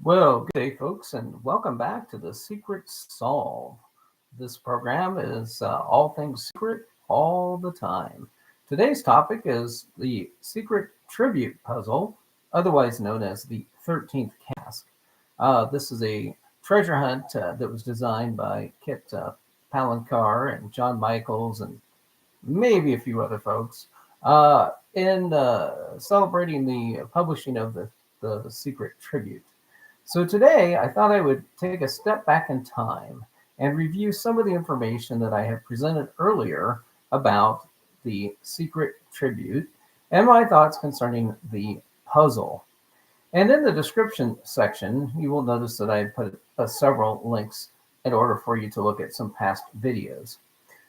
Well, good day, folks, and welcome back to The Secret Solve. This program is all things secret all the time. Today's topic is the Secret Tribute Puzzle, otherwise known as the 13th Cask. This is a treasure hunt that was designed by Kit Palancar and John Michaels and maybe a few other folks in celebrating the publishing of the Secret Tribute. So today, I thought I would take a step back in time and review some of the information that I have presented earlier about the secret tribute and my thoughts concerning the puzzle. And in the description section, you will notice that I put several links in order for you to look at some past videos.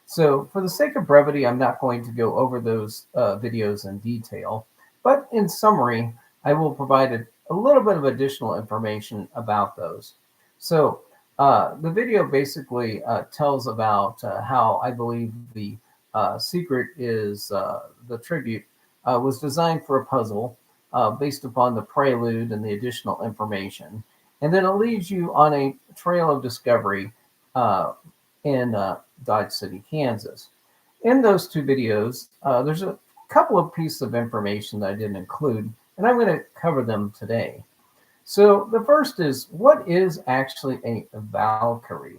So for the sake of brevity, I'm not going to go over those videos in detail, but in summary, I will provide a little bit of additional information about those. So the video basically tells about how I believe the secret is the tribute was designed for a puzzle based upon the prelude and the additional information. And then it leads you on a trail of discovery in Dodge City, Kansas. In those two videos, there's a couple of pieces of information that I didn't include, and I'm going to cover them today. So the first is, what is actually a Valkarie?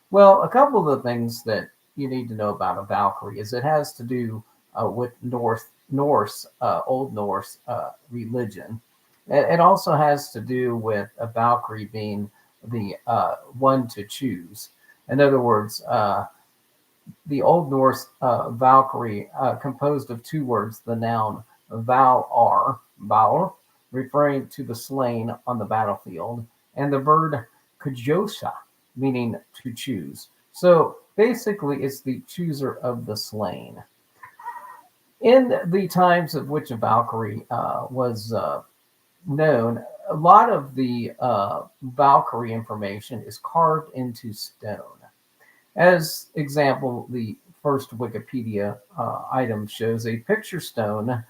Well, a couple of the things that you need to know about a Valkarie is it has to do with Old Norse religion. It also has to do with a Valkyrie being the one to choose. In other words, the Old Norse Valkyrie composed of two words, the noun Val, referring to the slain on the battlefield, and the verb kujosha, meaning to choose. So basically, it's the chooser of the slain. In the times of which a Valkyrie was known, a lot of the Valkyrie information is carved into stone. As example, the first Wikipedia item shows a picture stone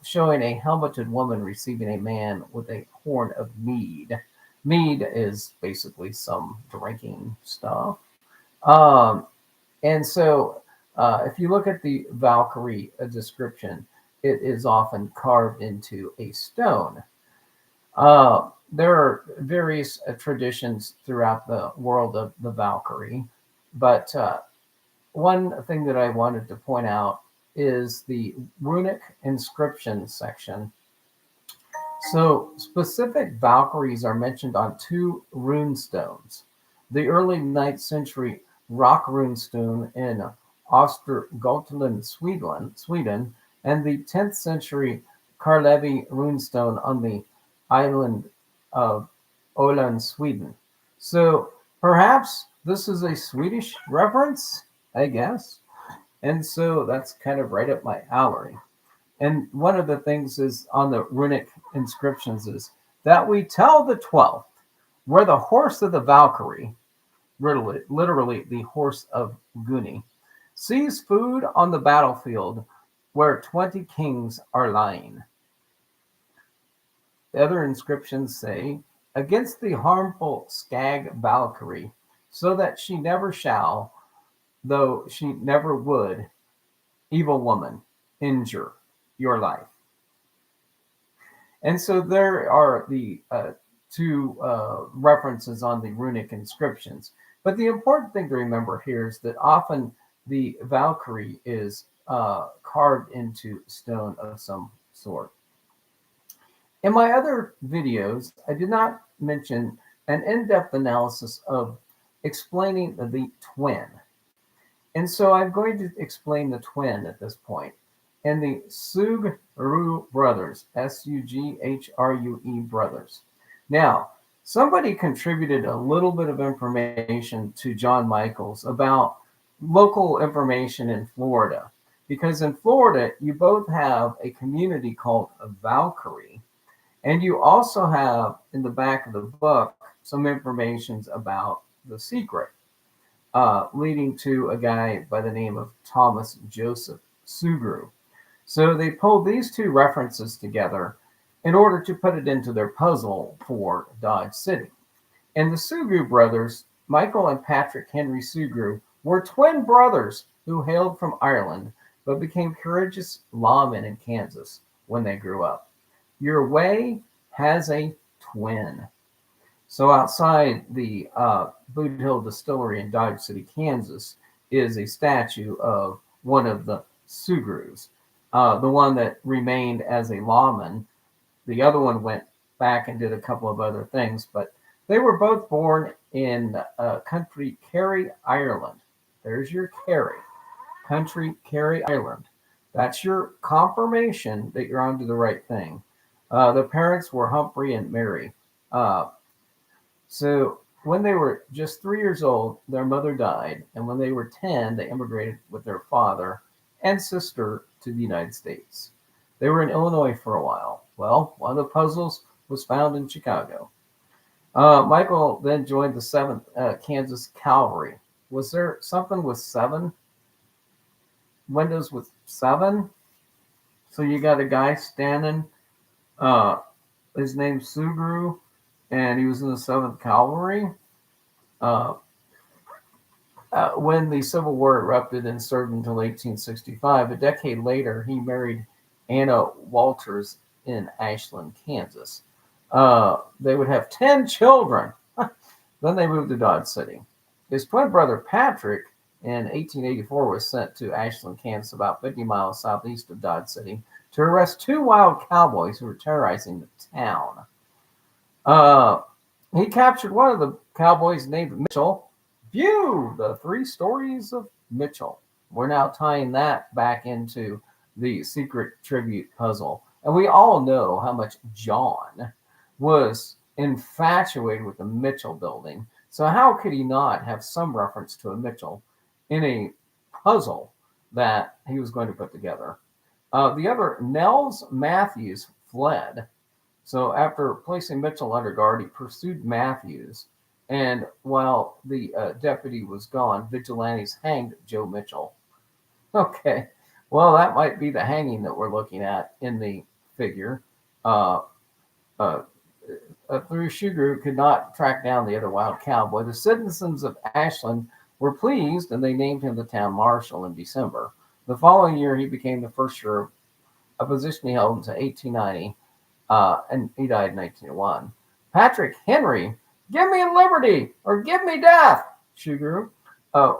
showing a helmeted woman receiving a man with a horn of mead. Mead is basically some drinking stuff. And so if you look at the Valkyrie description, it is often carved into a stone. There are various traditions throughout the world of the Valkyrie, but one thing that I wanted to point out is the runic inscription section. So specific Valkyries are mentioned on two rune stones. The early 9th century rock rune stone in Östergötland, Sweden, and the 10th century Karlevi runestone on the island of Öland, Sweden. So perhaps this is a Swedish reference, I guess. And so that's kind of right up my alley. And one of the things is on the runic inscriptions is that we tell the 12th where the horse of the Valkyrie, literally the horse of Guni, sees food on the battlefield where 20 kings are lying. The other inscriptions say, against the harmful skag Valkyrie, so that she never shall, though she never would, evil woman, injure your life. And so there are the two references on the runic inscriptions. But the important thing to remember here is that often the Valkyrie is carved into stone of some sort. In my other videos, I did not mention an in-depth analysis of explaining the twin. And so I'm going to explain the twin at this point. And the Sugrue brothers, Sughrue brothers. Now, somebody contributed a little bit of information to John Michaels about local information in Florida. Because in Florida, you both have a community called Valkarie, and you also have in the back of the book some information about the secret, leading to a guy by the name of Thomas Joseph Sugrue. So they pulled these two references together in order to put it into their puzzle for Dodge City. And the Sugrue brothers, Michael and Patrick Henry Sugrue, were twin brothers who hailed from Ireland but became courageous lawmen in Kansas when they grew up. Your way has a twin. So outside the Boot Hill Distillery in Dodge City, Kansas, is a statue of one of the Sugrues, the one that remained as a lawman. The other one went back and did a couple of other things, but they were both born in country Kerry, Ireland. There's your Kerry, country Kerry, Ireland. That's your confirmation that you're onto the right thing. The parents were Humphrey and Mary. So when they were just 3 years old, their mother died, and when they were 10, they immigrated with their father and sister to the United States. They were in Illinois for a while. Well, one of the puzzles was found in Chicago. Michael then joined the 7th Kansas Cavalry. Was there something with 7? Windows with 7? So you got a guy standing, his name's Sugrue, and he was in the 7th Cavalry. When the Civil War erupted and served until 1865, a decade later, he married Anna Walters in Ashland, Kansas. They would have 10 children. Then they moved to Dodge City. His twin brother Patrick in 1884 was sent to Ashland, Kansas, about 50 miles southeast of Dodge City, to arrest 2 wild cowboys who were terrorizing the town. He captured one of the cowboys named Mitchell. View the 3 stories of Mitchell. We're now tying that back into the secret tribute puzzle. And we all know how much John was infatuated with the Mitchell building. So how could he not have some reference to a Mitchell in a puzzle that he was going to put together? The other, Nels Matthews, fled. So after placing Mitchell under guard, he pursued Matthews. And while the deputy was gone, vigilantes hanged Joe Mitchell. Okay, well, that might be the hanging that we're looking at in the figure. Through Sugrue could not track down the other wild cowboy. The citizens of Ashland were pleased, and they named him the town marshal in December. The following year, he became the first sheriff, a position he held until 1890, and he died in 1901. Patrick Henry, give me liberty or give me death, Sugrue,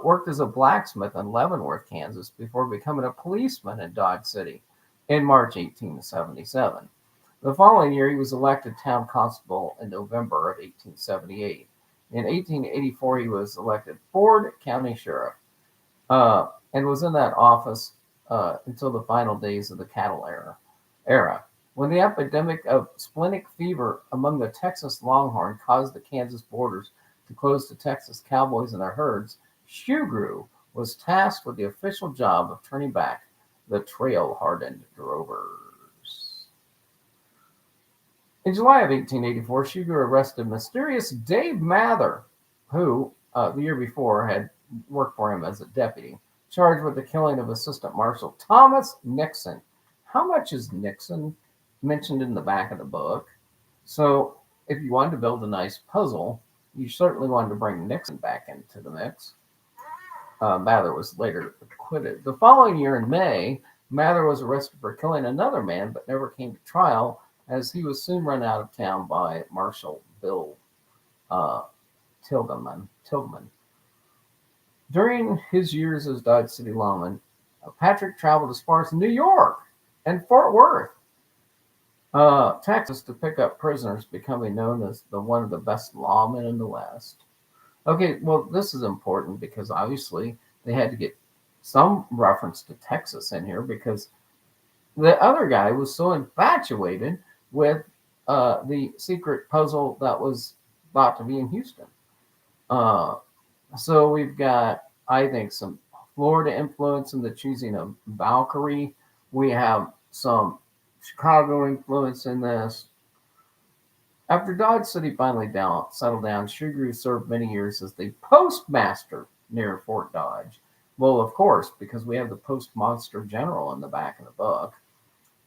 worked as a blacksmith in Leavenworth, Kansas, before becoming a policeman in Dodge City in March 1877. The following year, he was elected town constable in November of 1878. In 1884, he was elected Ford County Sheriff and was in that office until the final days of the cattle era. When the epidemic of splenic fever among the Texas Longhorn caused the Kansas borders to close to Texas cowboys and their herds, Sugrue was tasked with the official job of turning back the trail-hardened drovers. In July of 1884, Sugrue arrested mysterious Dave Mather, who the year before had worked for him as a deputy, charged with the killing of Assistant Marshal Thomas Nixon. How much is Nixon mentioned in the back of the book? So if you wanted to build a nice puzzle, you certainly wanted to bring Nixon back into the mix. Mather was later acquitted. The following year in May, Mather was arrested for killing another man, but never came to trial, as he was soon run out of town by Marshal Bill Tilghman. During his years as Dodge City lawman, Patrick traveled as far as New York and Fort Worth, Texas, to pick up prisoners, becoming known as one of the best lawmen in the West. Okay, well, this is important because obviously they had to get some reference to Texas in here, because the other guy was so infatuated with the secret puzzle that was thought to be in Houston. So we've got, I think, some Florida influence in the choosing of Valkarie. We have some Chicago influence in this. After Dodge City finally settled down, Sugrue served many years as the postmaster near Fort Dodge. Well, of course, because we have the postmaster general in the back of the book.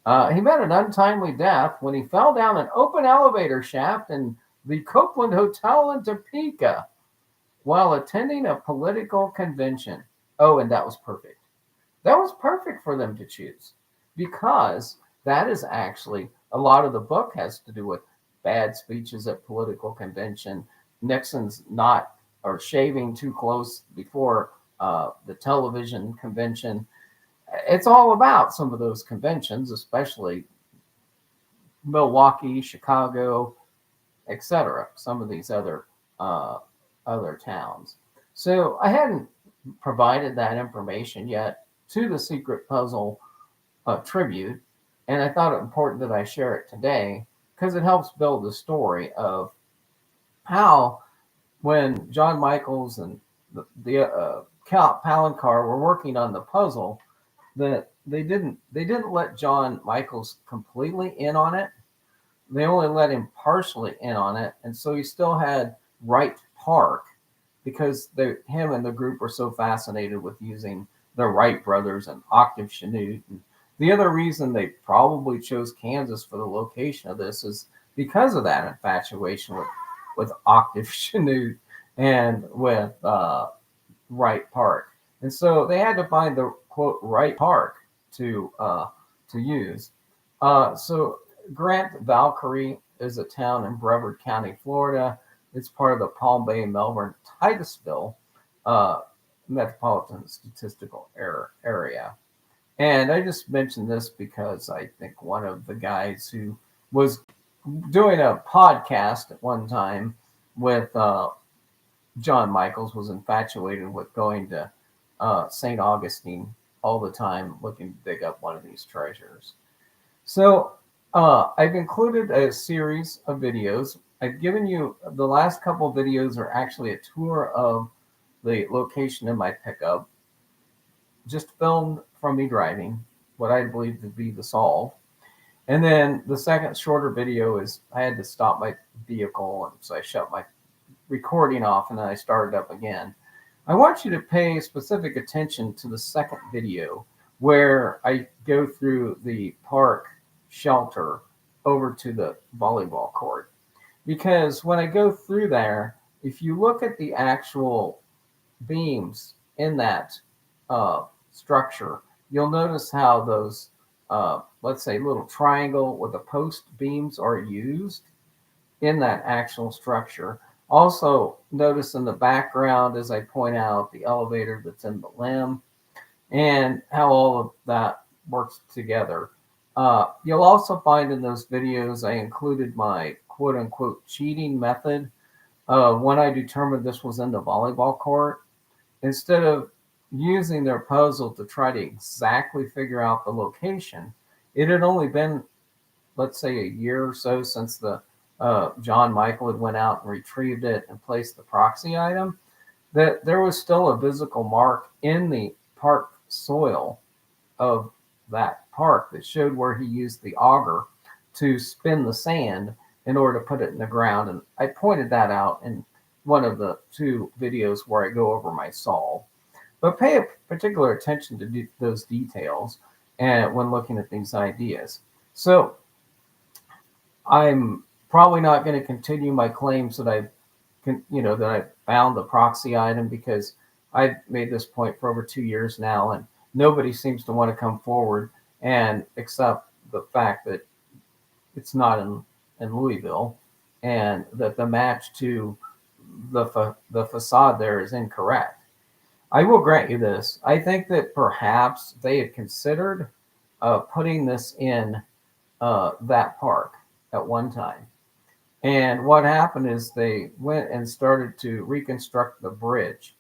He met an untimely death when he fell down an open elevator shaft in the Copeland Hotel in Topeka while attending a political convention. Oh, and that was perfect. That was perfect for them to choose because that is actually a lot of the book has to do with bad speeches at political convention. Nixon's not or shaving too close before the television convention. It's all about some of those conventions, especially Milwaukee, Chicago, etc. Some of these uh, other towns. So I hadn't provided that information yet to the Secret Puzzle tribute, and I thought it important that I share it today because it helps build the story of how when John Michaels and the Palancar were working on the puzzle, that they didn't let John Michaels completely in on it. They only let him partially in on it, and so he still had Wright Park because him and the group were so fascinated with using the Wright brothers and Octave Chanute. And the other reason they probably chose Kansas for the location of this is because of that infatuation with Octave Chanute and with Wright Park. And so they had to find the quote Wright Park to use. So Grant Valkarie is a town in Brevard County, Florida. It's part of the Palm Bay, Melbourne, Titusville uh, metropolitan statistical area. And I just mentioned this because I think one of the guys who was doing a podcast at one time with John Michaels was infatuated with going to St. Augustine all the time looking to dig up one of these treasures. So I've included a series of videos. I've given you the last couple of videos are actually a tour of the location in my pickup, just filmed from me driving, what I believe to be the solve. And then the second shorter video is I had to stop my vehicle, and so I shut my recording off and then I started up again. I want you to pay specific attention to the second video where I go through the park shelter over to the volleyball court. Because when I go through there, if you look at the actual beams in that structure, you'll notice how those, let's say, little triangle with the post beams are used in that actual structure. Also, notice in the background, as I point out, the elevator that's in the limb and how all of that works together. You'll also find in those videos I included my quote unquote cheating method when I determined this was in the volleyball court. Instead of using their puzzle to try to exactly figure out the location, it had only been, let's say, a year or so since the John Michael had went out and retrieved it and placed the proxy item, that there was still a physical mark in the park soil of that park that showed where he used the auger to spin the sand in order to put it in the ground. And I pointed that out in one of the two videos where I go over my solve. But pay a particular attention to those details and when looking at these ideas. So I'm probably not going to continue my claims that I found the proxy item because I've made this point for over 2 years now, and nobody seems to want to come forward and accept the fact that it's not in Louisville and that the match to the facade there is incorrect. I will grant you this. I think that perhaps they had considered putting this in that park at one time. And what happened is they went and started to reconstruct the bridge.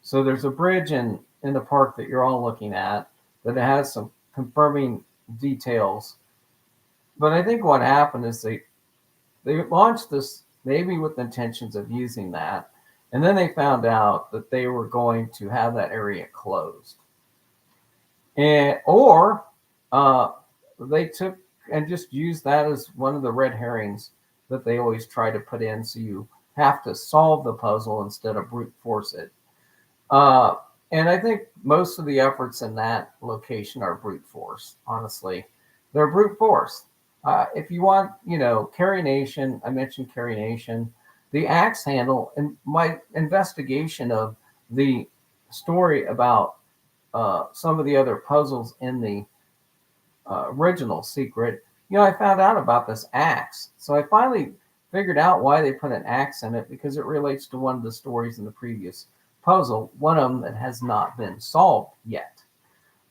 So there's a bridge in the park that you're all looking at that has some confirming details. But I think what happened is they launched this maybe with intentions of using that. And then they found out that they were going to have that area closed. Or they took and just used that as one of the red herrings that they always try to put in. So you have to solve the puzzle instead of brute force it. And I think most of the efforts in that location are brute force, honestly. they're brute force. If you want, Carrie Nation, I mentioned Carrie Nation, the axe handle, and my investigation of the story about some of the other puzzles in the original Secret, I found out about this axe. So I finally figured out why they put an axe in it, because it relates to one of the stories in the previous puzzle, one of them that has not been solved yet.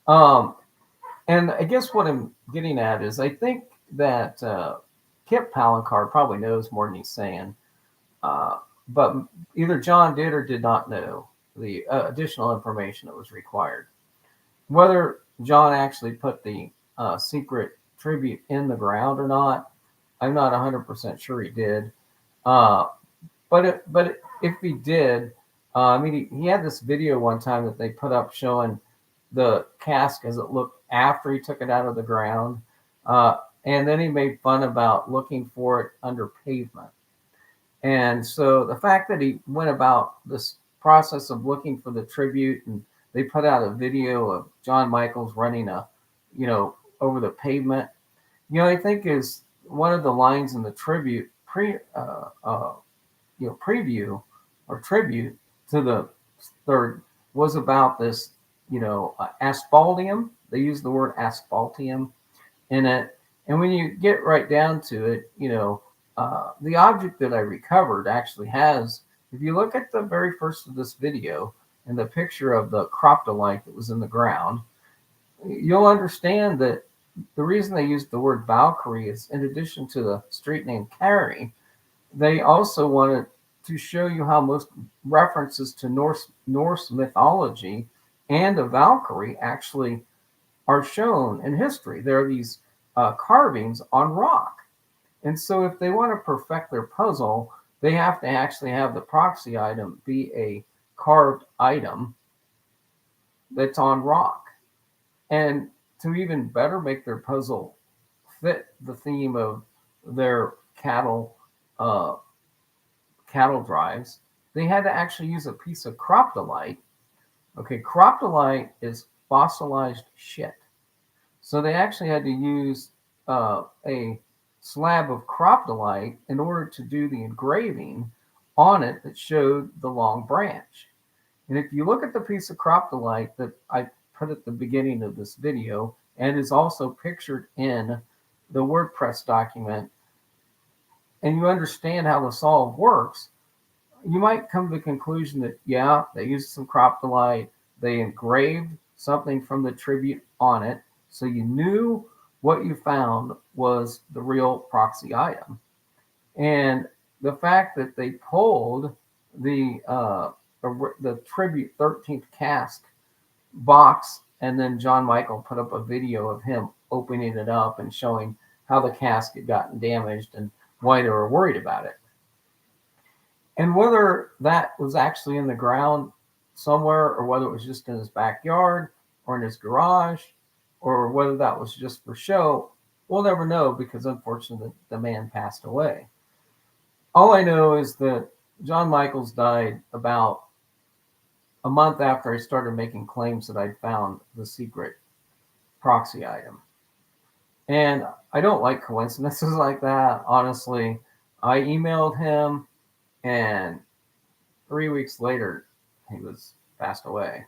And I guess what I'm getting at is I think that Kip Palancar probably knows more than he's saying, but either John did or did not know the additional information that was required. Whether John actually put the secret tribute in the ground or not, I'm not 100% sure he did. But if he did, he had this video one time that they put up showing the cask as it looked after he took it out of the ground. And then he made fun about looking for it under pavement. And so the fact that he went about this process of looking for the tribute, and they put out a video of John Michaels running over the pavement, I think is one of the lines in the tribute preview or tribute to the third was about this, asphaltium. They use the word asphaltium in it. And when you get right down to it, the object that I recovered actually has, if you look at the very first of this video and the picture of the croptolite that was in the ground, you'll understand that the reason they used the word Valkarie is, in addition to the street name Carrie, they also wanted to show you how most references to Norse mythology and a Valkyrie actually are shown in history. There are these carvings on rock. And so if they want to perfect their puzzle, they have to actually have the proxy item be a carved item that's on rock. And to even better make their puzzle fit the theme of their cattle drives, they had to actually use a piece of croptolite. Okay, croptolite is fossilized shit. So they actually had to use a slab of croptolite in order to do the engraving on it that showed the long branch. And if you look at the piece of croptolite that I put at the beginning of this video, and is also pictured in the WordPress document, and you understand how the solve works, you might come to the conclusion that, yeah, they used some croptolite, they engraved something from the tribute on it, so you knew what you found was the real proxy item. And the fact that they pulled the tribute 13th cask box, and then John Michael put up a video of him opening it up and showing how the cask had gotten damaged and why they were worried about it. And whether that was actually in the ground somewhere, or whether it was just in his backyard or in his garage, or whether that was just for show, we'll never know, because unfortunately the man passed away. All I know is that John Michaels died about a month after I started making claims that I'd found the secret proxy item. And I don't like coincidences like that, honestly. I emailed him, and 3 weeks later, he was passed away.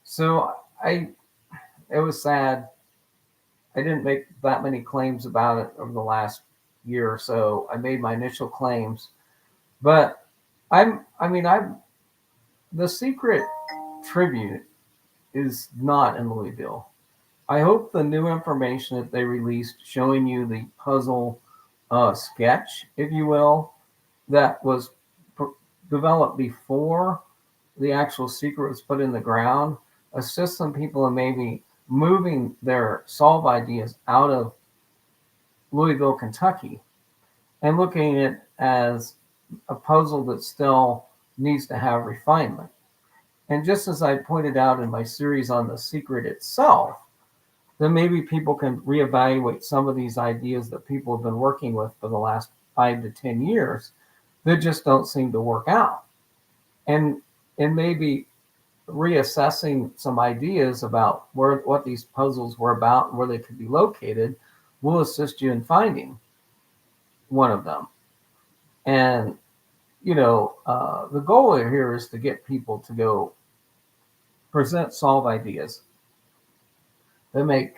So it was sad. I didn't make that many claims about it over the last year or so. I made my initial claims, but the secret tribute is not in Louisville. I hope the new information that they released showing you the puzzle sketch, if you will, that was developed before the actual secret was put in the ground, assists some people in maybe moving their solve ideas out of Louisville, Kentucky, and looking at it as a puzzle that still needs to have refinement. And just as I pointed out in my series on the secret itself, then maybe people can reevaluate some of these ideas that people have been working with for the last 5 to 10 years that just don't seem to work out. And maybe reassessing some ideas about what these puzzles were about and where they could be located will assist you in finding one of them. And, the goal here is to get people to go present solve ideas that make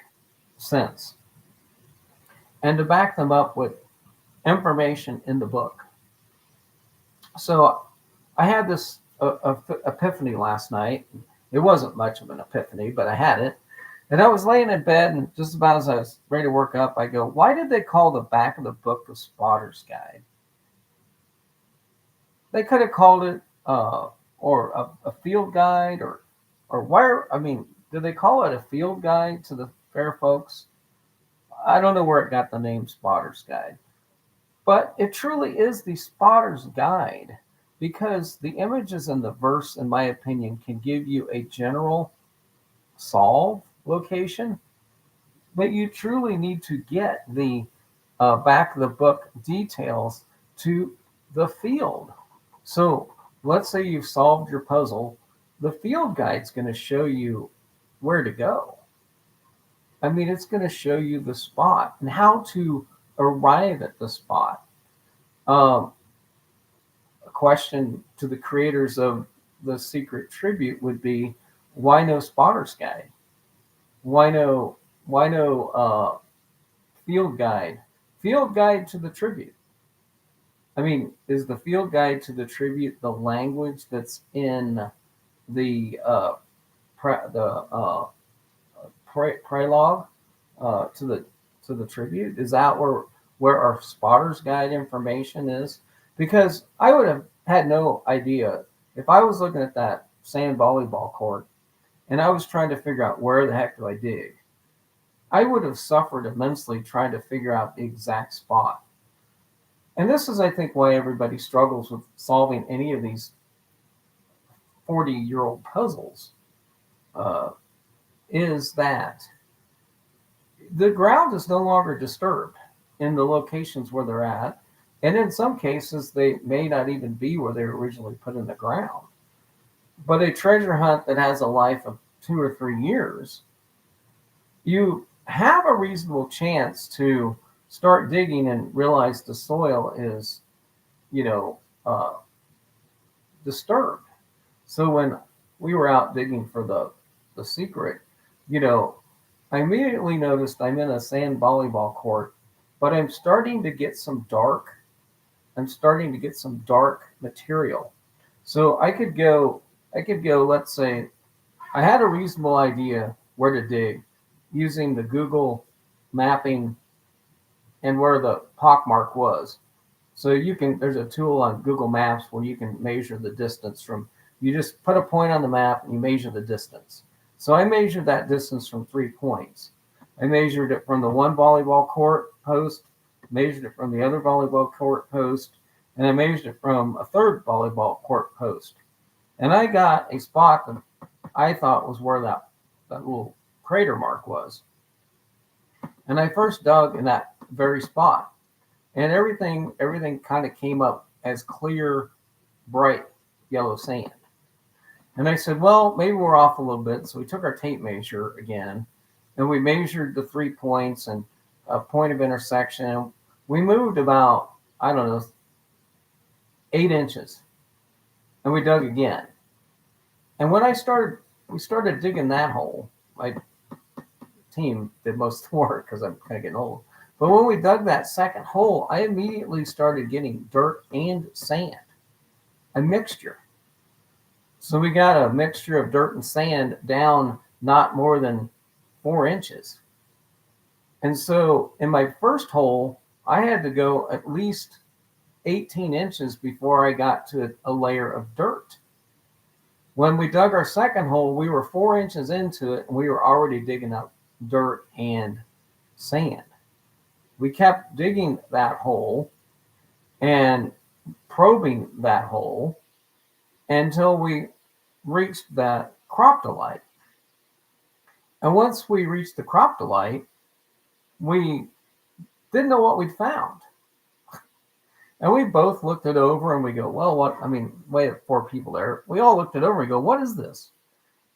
sense and to back them up with information in the book. So I had this epiphany last night. It wasn't much of an epiphany, but I had it. And I was laying in bed, and just about as I was ready to work up, I go, why did they call the back of the book the Spotter's Guide? They could have called it or a field guide or where, I mean, did they call it a field guide to the fair folks? I don't know where it got the name Spotter's Guide. But it truly is the Spotter's Guide because the images in the verse, in my opinion, can give you a general solve location, but you truly need to get the back of the book details to the field. So let's say you've solved your puzzle. The field guide's going to show you where to go. I mean, it's going to show you the spot and how to arrive at the spot. A question to the creators of the Secret Tribute would be, why no Spotter's Guide? Why no field guide? Field guide to the tribute. I mean, is the field guide to the tribute the language that's in the prologue to the tribute? Is that where our Spotter's Guide information is? Because I would have had no idea if I was looking at that sand volleyball court and I was trying to figure out where the heck do I dig. I would have suffered immensely trying to figure out the exact spot. And this is, I think, why everybody struggles with solving any of these 40-year-old puzzles, is that the ground is no longer disturbed in the locations where they're at. And in some cases, they may not even be where they were originally put in the ground. But a treasure hunt that has a life of 2 or 3 years, you have a reasonable chance to start digging and realize the soil is, disturbed. So when we were out digging for the secret, I immediately noticed I'm in a sand volleyball court, but I'm starting to get some dark material. So I could go, let's say, I had a reasonable idea where to dig using the Google mapping and where the pockmark was. So there's a tool on Google Maps where you can measure the distance from, you just put a point on the map and you measure the distance. So I measured that distance from 3 points. I measured it from the one volleyball court post, measured it from the other volleyball court post, and I measured it from a third volleyball court post. And I got a spot that I thought was where that little crater mark was. And I first dug in that very spot. And everything kind of came up as clear, bright yellow sand. And I said, well, maybe we're off a little bit. So we took our tape measure again, and we measured the 3 points and a point of intersection. We moved about, 8 inches. And we dug again. And when we started digging that hole, my team did most of the work because I'm kind of getting old. But when we dug that second hole, I immediately started getting dirt and sand, a mixture. So we got a mixture of dirt and sand down not more than 4 inches. And so in my first hole, I had to go at least 18 inches before I got to a layer of dirt. When we dug our second hole, we were 4 inches into it, and we were already digging up dirt and sand. We kept digging that hole and probing that hole until we reached that croptolite. And once we reached the croptolite, we didn't know what we'd found. And we both looked it over and we go, well, we had 4 people there. We all looked it over and we go, what is this?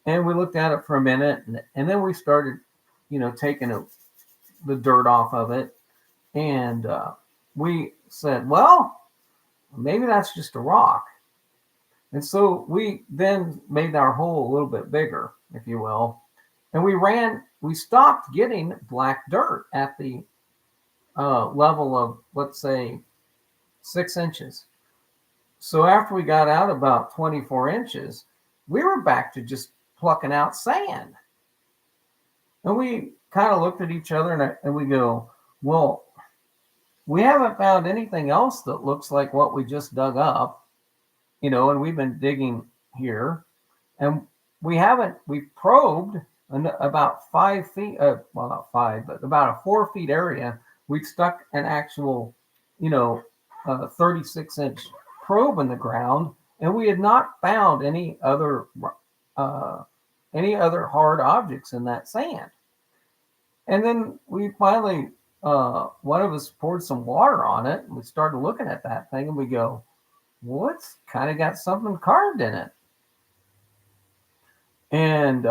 And we looked at it for a minute and then we started, taking a the dirt off of it. And we said, well, maybe that's just a rock. And so we then made our hole a little bit bigger, if you will. And we stopped getting black dirt at the level of, let's say, 6 inches. So after we got out about 24 inches, we were back to just plucking out sand. And we kind of looked at each other and we go, well, we haven't found anything else that looks like what we just dug up, and we've been digging here. And we've probed about 5 feet, well, not 5, but about a 4 feet area. We've stuck an actual, 36-inch probe in the ground, and we had not found any other hard objects in that sand. And then we finally, one of us poured some water on it, and we started looking at that thing, and we go, well, it's kind of got something carved in it. And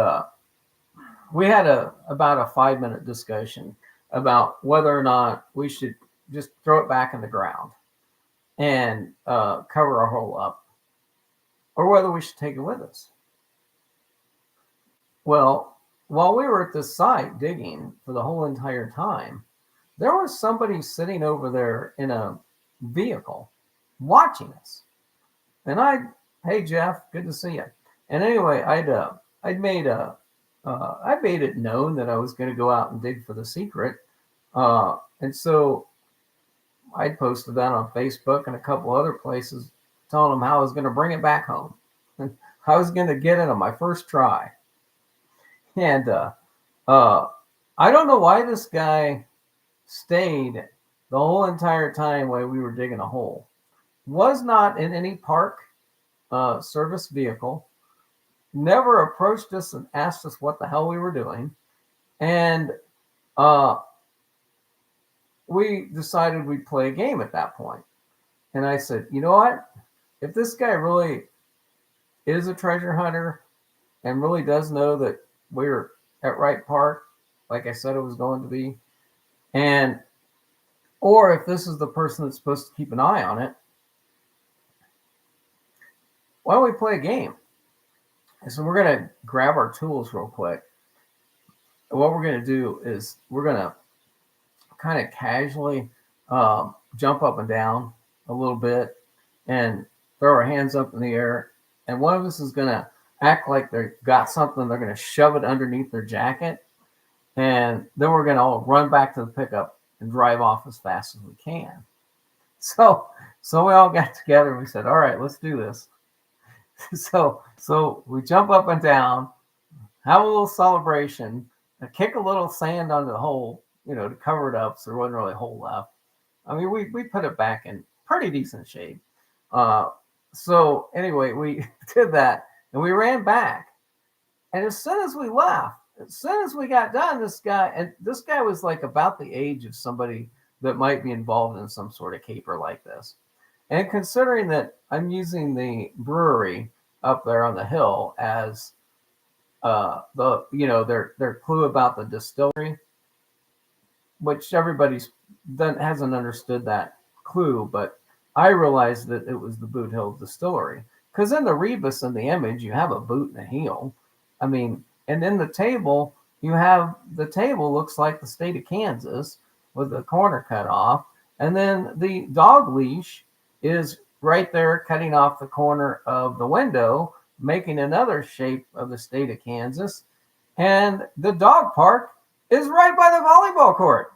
we had about a 5-minute discussion about whether or not we should just throw it back in the ground and cover our hole up, or whether we should take it with us. Well, while we were at this site digging for the whole entire time, there was somebody sitting over there in a vehicle watching us. And hey Jeff, good to see you. And anyway, I made it known that I was going to go out and dig for the secret. And so I posted that on Facebook and a couple other places, telling them how I was going to bring it back home. And I was going to get it on my first try. And I don't know why this guy stayed the whole entire time while we were digging a hole. Was not in any park service vehicle. Never approached us and asked us what the hell we were doing. And we decided we'd play a game at that point. And I said, you know what? If this guy really is a treasure hunter and really does know that we're at Wright Park, like I said it was going to be, or if this is the person that's supposed to keep an eye on it, why don't we play a game? And so we're going to grab our tools real quick. And what we're going to do is we're going to kind of casually jump up and down a little bit and throw our hands up in the air. And one of us is going to act like they've got something. They're going to shove it underneath their jacket. And then we're going to all run back to the pickup and drive off as fast as we can. So we all got together and we said, all right, let's do this. So we jump up and down, have a little celebration, and kick a little sand onto the hole, to cover it up so there wasn't really a hole left. I mean, we put it back in pretty decent shape. So anyway, we did that and we ran back. And as soon as we left, as soon as we got done, this guy was like about the age of somebody that might be involved in some sort of caper like this. And considering that I'm using the brewery up there on the hill as their clue about the distillery, which everybody hasn't understood that clue, but I realized that it was the Boot Hill Distillery. Because in the rebus in the image, you have a boot and a heel. I mean, and in the table, the table looks like the state of Kansas with the corner cut off. And then the dog leash is right there cutting off the corner of the window, making another shape of the state of Kansas. And the dog park is right by the volleyball court.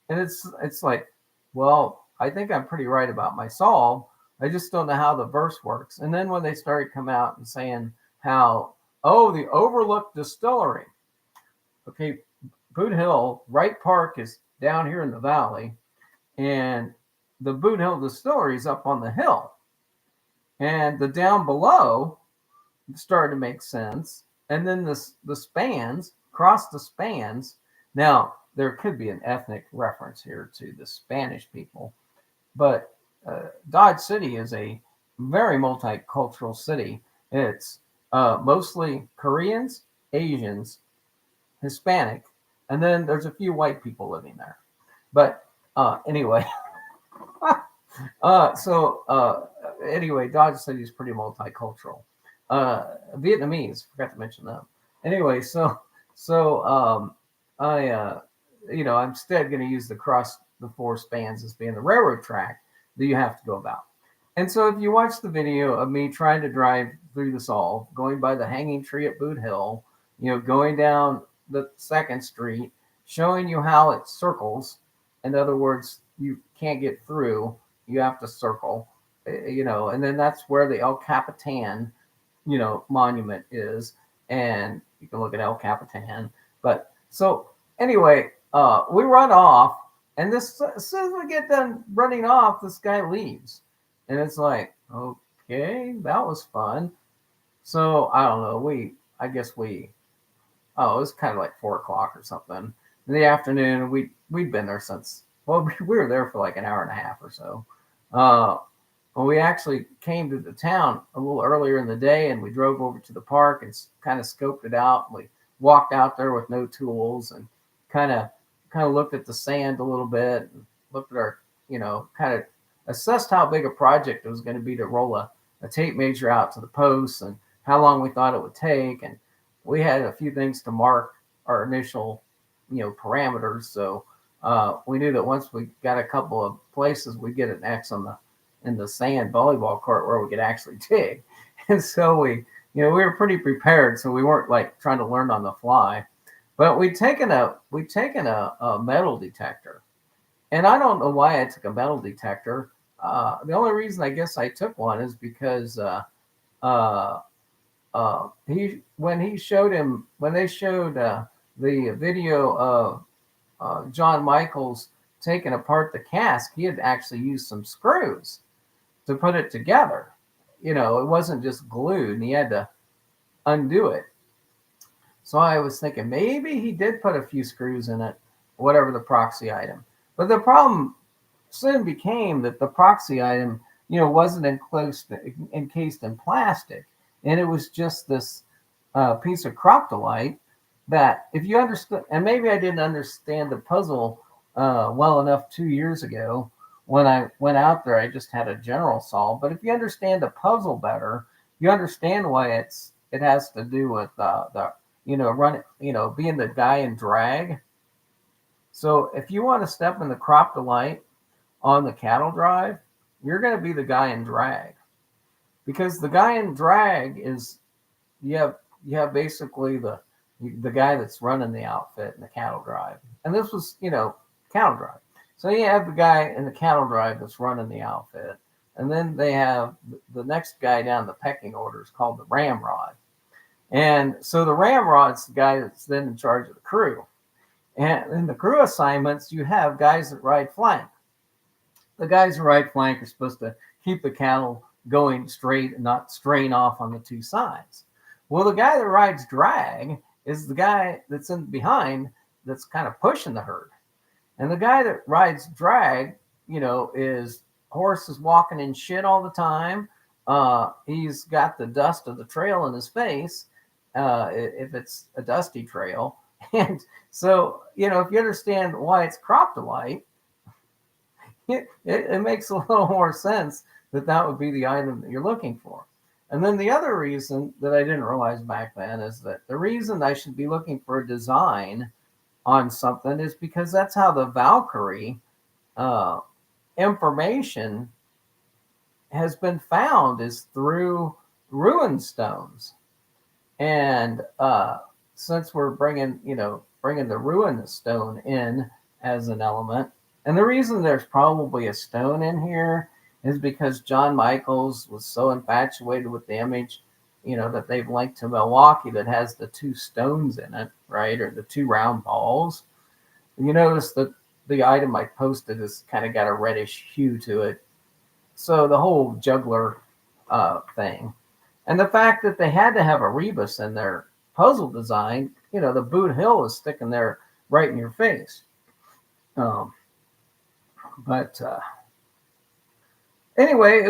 And it's like, well, I think I'm pretty right about my solve. I just don't know how the verse works. And then when they started coming out and saying how, the Overlook Distillery. Okay, Boot Hill, Wright Park is down here in the valley, and the Boot Hill Distillery is up on the hill. And the down below started to make sense. And then the spans, cross the spans. Now, there could be an ethnic reference here to the Spanish people, but Dodge City is a very multicultural city. It's mostly Koreans, Asians, Hispanic, And then there's a few white people living there. But anyway, anyway, Dodge City is pretty multicultural. Vietnamese, forgot to mention them. Anyway, I I'm instead going to use the four spans as being the railroad track that you have to go about. And so if you watch the video of me trying to drive through this all, going by the hanging tree at Boot Hill, going down the second street, showing you how it circles. In other words, you can't get through, you have to circle, and then that's where the El Capitan, monument is. And you can look at El Capitan. But so anyway, we run off, and as soon as we get done running off, this guy leaves. And it's like, okay, that was fun. So I don't know. It was kind of like 4 o'clock or something in the afternoon. We'd been there since, well, we were there for like an hour and a half or so. Well, we actually came to the town a little earlier in the day, and we drove over to the park and kind of scoped it out. And we walked out there with no tools and kind of looked at the sand a little bit and looked at our, kind of assessed how big a project it was going to be to roll a tape measure out to the posts and how long we thought it would take. And we had a few things to mark our initial, parameters. So we knew that once we got a couple of places, we'd get an X in the sand volleyball court where we could actually dig. And so we were pretty prepared. So we weren't like trying to learn on the fly, but we'd taken a metal detector. And I don't know why I took a metal detector. The only reason I guess I took one is because when they showed the video of John Michaels taking apart the cask, he had actually used some screws to put it together. It wasn't just glued, and he had to undo it. So I was thinking maybe he did put a few screws in it, whatever the proxy item. But the problem soon became that the proxy item, wasn't encased in plastic, and it was just this piece of croctolite that, if you understand, and maybe I didn't understand the puzzle well enough 2 years ago when I went out there. I just had a general solve. But if you understand the puzzle better, you understand why it has to do with being the guy in drag. So if you want to step in the croctolite on the cattle drive, you're going to be the guy in drag, because the guy in drag is you have basically the guy that's running the outfit in the cattle drive. And this was cattle drive. So you have the guy in the cattle drive that's running the outfit, and then they have the next guy down the pecking order is called the ramrod. And so the ramrod's the guy that's then in charge of the crew. And in the crew assignments, you have guys that ride flank. The guys who ride flank are supposed to keep the cattle going straight and not strain off on the two sides. Well, the guy that rides drag is the guy that's in behind that's kind of pushing the herd. And the guy that rides drag, is horse is walking in shit all the time. He's got the dust of the trail in his face, if it's a dusty trail. And so, if you understand why it's croctolite, it makes a little more sense that would be the item that you're looking for. And then the other reason that I didn't realize back then is that the reason I should be looking for a design on something is because that's how the Valkarie information has been found, is through ruin stones. And since we're bringing the ruin stone in as an element, and the reason there's probably a stone in here is because John Michaels was so infatuated with the image, that they've linked to Milwaukee that has the two stones in it, right? Or the two round balls. You notice that the item I posted has kind of got a reddish hue to it. So the whole juggler thing. And the fact that they had to have a rebus in their puzzle design, the Boot Hill is sticking there right in your face. But anyway,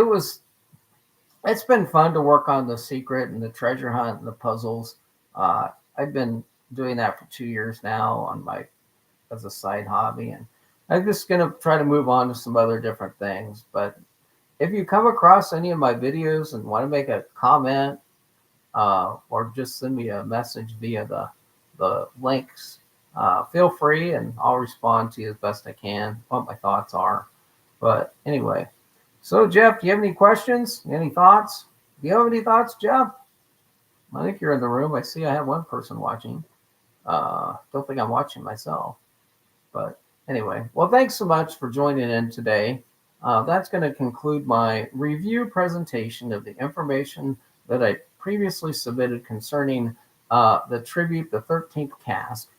it's been fun to work on the secret and the treasure hunt and the puzzles. I've been doing that for 2 years now on my as a side hobby, and I'm just gonna try to move on to some other different things. But if you come across any of my videos and want to make a comment, or just send me a message via the links, feel free, and I'll respond to you as best I can, what my thoughts are. But anyway, so Jeff, do you have any questions? Any thoughts? Do you have any thoughts, Jeff? I think you're in the room. I see I have one person watching. Don't think I'm watching myself. But anyway, well, thanks so much for joining in today. That's going to conclude my review presentation of the information that I previously submitted concerning the tribute, the 13th cask,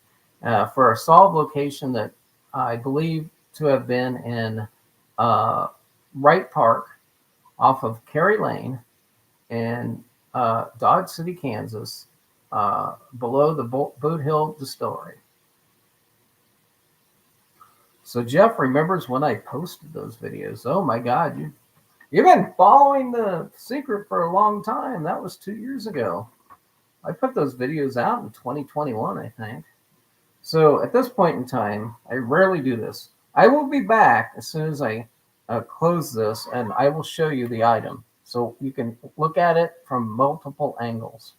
for a solved location that I believe to have been in Wright Park off of Cary Lane in Dodge City, Kansas, below the Boot Hill Distillery. So Jeff remembers when I posted those videos. Oh my God, you've been following The Secret for a long time. That was 2 years ago. I put those videos out in 2021, I think. So at this point in time, I rarely do this. I will be back as soon as I close this, and I will show you the item so you can look at it from multiple angles.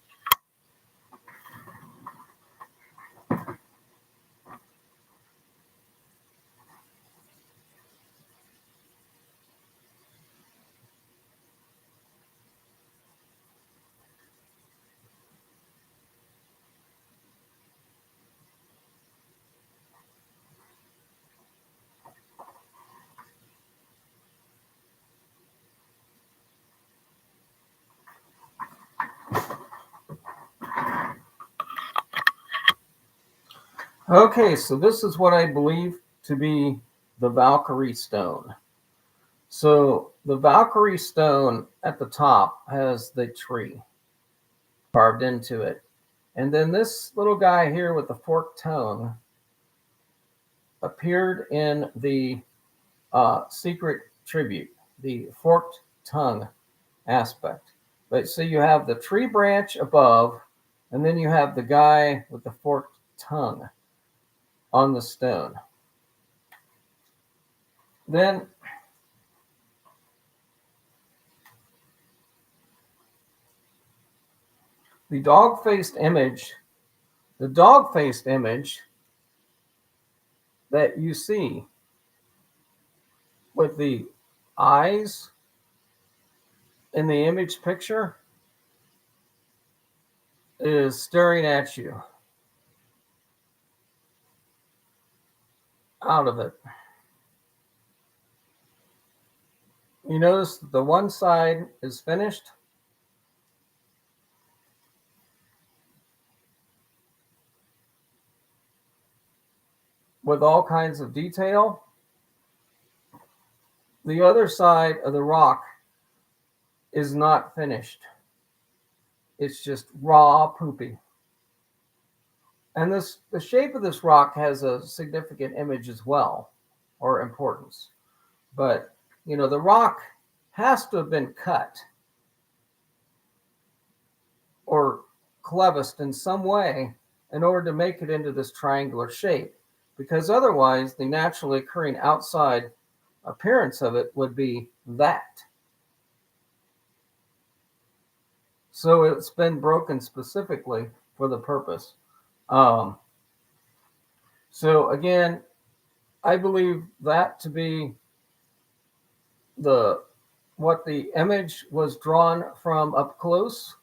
Okay, so this is what I believe to be the Valkarie stone. So the Valkarie stone at the top has the tree carved into it. And then this little guy here with the forked tongue appeared in the secret tribute, the forked tongue aspect. But so you have the tree branch above, and then you have the guy with the forked tongue on the stone. Then the dog-faced image that you see with the eyes in the image picture is staring at you out of it. You notice the one side is finished. With all kinds of detail. The other side of the rock is not finished. It's just raw poopy. And the shape of this rock has a significant image as well, or importance. But, the rock has to have been cut or cleviced in some way in order to make it into this triangular shape, because otherwise the naturally occurring outside appearance of it would be that. So it's been broken specifically for the purpose. So again, I believe that to be what the image was drawn from up close.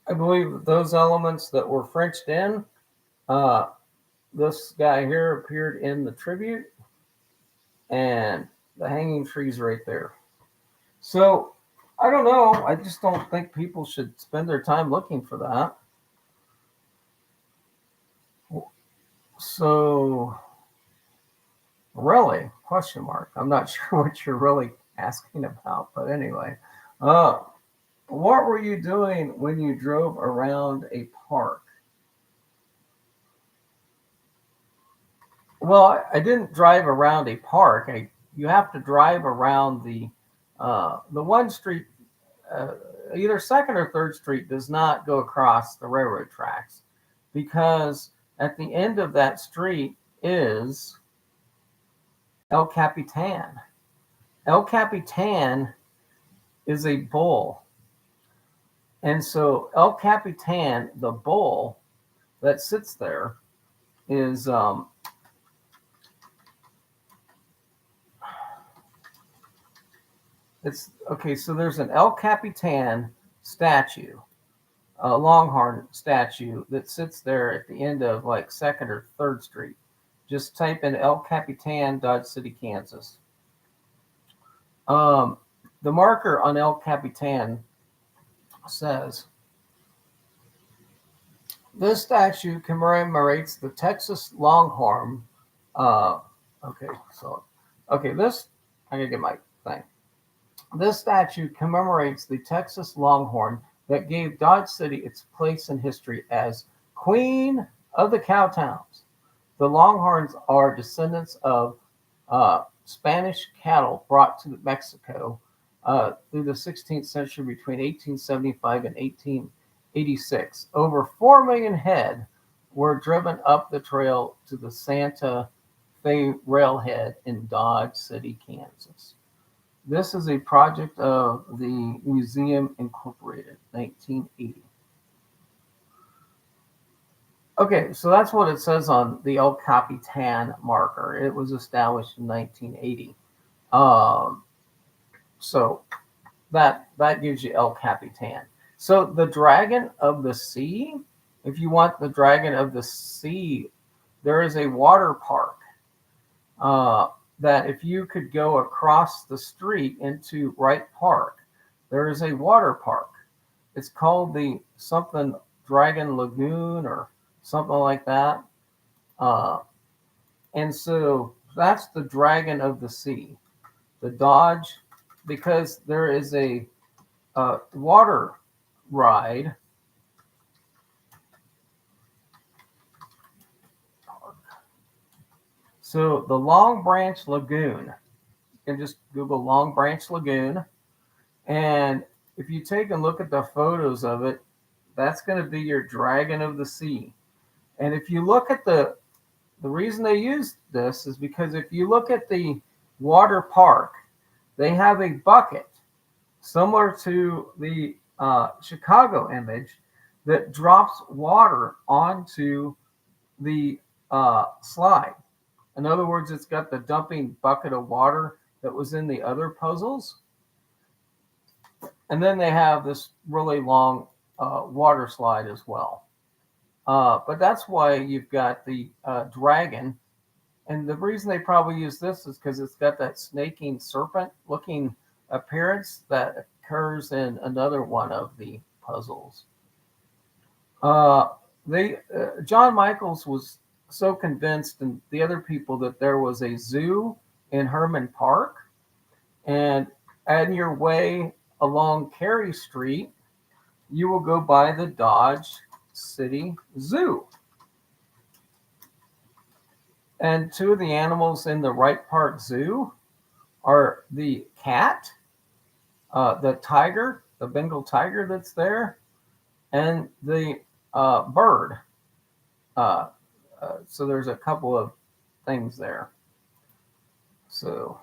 I believe those elements that were Frenched in, this guy here appeared in the tribute, and the hanging tree's right there. So I don't know. I just don't think people should spend their time looking for that. So really, question mark. I'm not sure what you're really asking about, but anyway. What were you doing when you drove around a park? Well, I didn't drive around a park. You have to drive around the The one street, either Second or Third Street, does not go across the railroad tracks because at the end of that street is El Capitan. El Capitan is a bull. And so El Capitan, the bull that sits there, is it's okay. So there's an El Capitan statue, a Longhorn statue that sits there at the end of like Second or Third Street. Just type in El Capitan, Dodge City, Kansas. The marker on El Capitan says, this statue commemorates the Texas Longhorn. I gotta get my thing. This statue commemorates the Texas Longhorn that gave Dodge City its place in history as Queen of the Cowtowns. The Longhorns are descendants of Spanish cattle brought to Mexico through the 16th century between 1875 and 1886. Over 4 million head were driven up the trail to the Santa Fe Railhead in Dodge City, Kansas. This is a project of the Museum Incorporated, 1980. Okay, so that's what it says on the El Capitan marker. It was established in 1980. So that gives you El Capitan. So the Dragon of the Sea, if you want the Dragon of the Sea, there is a water park that if you could go across the street into Wright Park, there is a water park. It's called the something Dragon Lagoon or something like that. And so that's the Dragon of the Sea. The Dodge, because there is a water ride. So the Long Branch Lagoon, you can just Google Long Branch Lagoon. And if you take a look at the photos of it, that's going to be your Dragon of the Sea. And if you look at the reason they use this is because if you look at the water park, they have a bucket similar to the Chicago image that drops water onto the slide. In other words, it's got the dumping bucket of water that was in the other puzzles. And then they have this really long water slide as well. But that's why you've got the dragon. And the reason they probably use this is because it's got that snaking serpent looking appearance that occurs in another one of the puzzles. John Michaels was so convinced, and the other people, that there was a zoo in Herman Park. And on your way along Cary Street, you will go by the Dodge City Zoo. And two of the animals in the Wright Park Zoo are the cat, the tiger, the Bengal tiger that's there, and the bird. So there's a couple of things there. So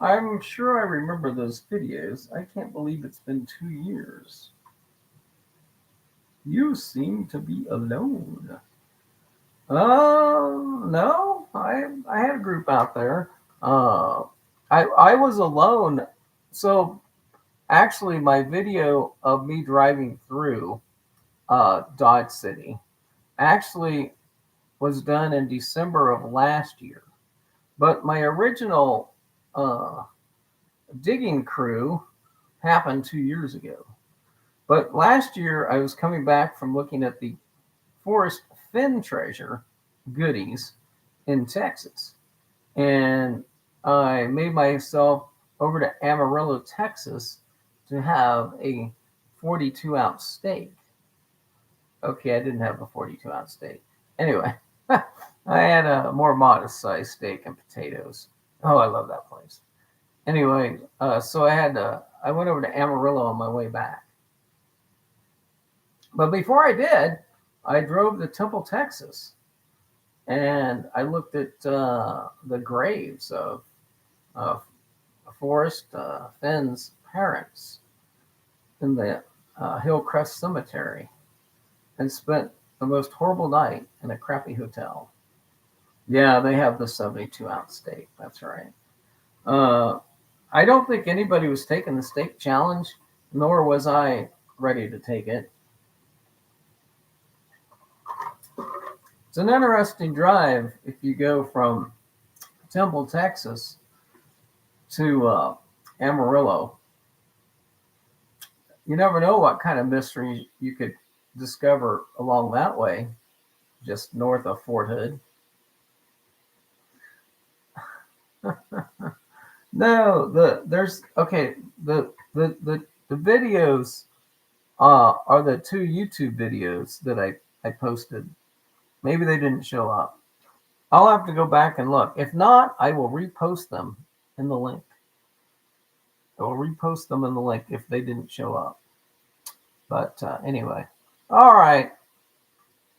I'm sure I remember those videos. I can't believe it's been 2 years. You seem to be alone. No, I had a group out there. I was alone. So actually, my video of me driving through Dodge City actually was done in December of last year. But my original digging crew happened 2 years ago. But last year, I was coming back from looking at the Forest Fin treasure goodies in Texas. And I made myself over to Amarillo, Texas to have a 42-ounce steak. Okay, I didn't have a 42-ounce steak. Anyway, I had a more modest-sized steak and potatoes. Oh, I love that place. Anyway, so I went over to Amarillo on my way back. But before I did, I drove to Temple, Texas, and I looked at the graves of uh, Forrest Finn's parents in the Hillcrest Cemetery, and spent the most horrible night in a crappy hotel. Yeah, they have the 72-ounce steak. That's right. Uh, I don't think anybody was taking the steak challenge, nor was I ready to take it. It's an interesting drive if you go from Temple, Texas to Amarillo. You never know what kind of mystery you could discover along that way, just north of Fort Hood. No, the videos are the two YouTube videos that I posted. Maybe they didn't show up. I'll have to go back and look. If not, I will repost them in the link. I will repost them in the link if they didn't show up. But anyway, all right.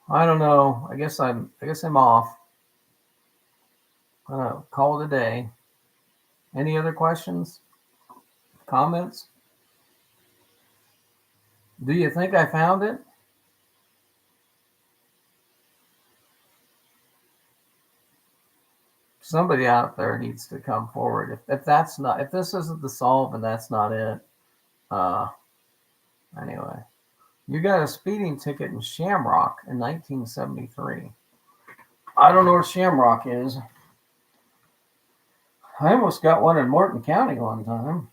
I don't know. I guess I'm off. I'm gonna call it a day. Any other questions? Comments? Do you think I found it? Somebody out there needs to come forward. If this isn't the solve and that's not it, anyway. You got a speeding ticket in Shamrock in 1973. I don't know where Shamrock is. I almost got one in Morton County one time,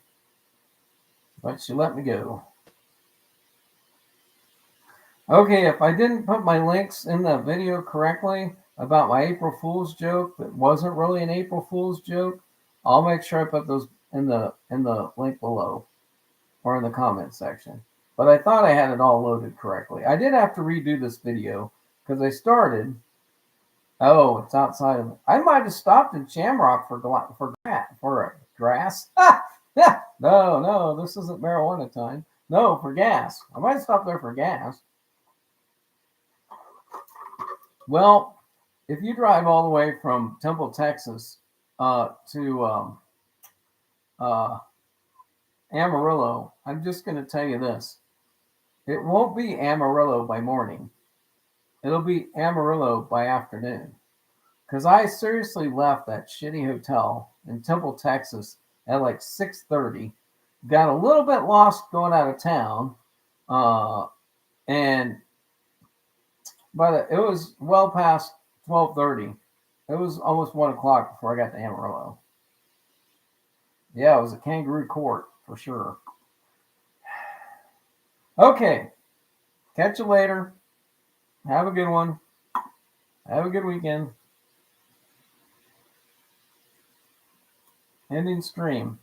but she let me go. Okay, if I didn't put my links in the video correctly about my April Fool's joke that wasn't really an April Fool's joke, I'll make sure I put those in the link below or in the comment section. But I thought I had it all loaded correctly. I did have to redo this video because I started. Oh, it's outside of. I might have stopped in Shamrock for grass. No, this isn't marijuana time. No, for gas. I might have stopped there for gas. Well, if you drive all the way from Temple, Texas, to Amarillo, I'm just going to tell you this: it won't be Amarillo by morning. It'll be Amarillo by afternoon. Because I seriously left that shitty hotel in Temple, Texas at like 6:30. Got a little bit lost going out of town. And but it was well past 12:30. It was almost 1 o'clock before I got to Amarillo. Yeah, it was a kangaroo court for sure. Okay. Catch you later. Have a good one. Have a good weekend. Ending stream.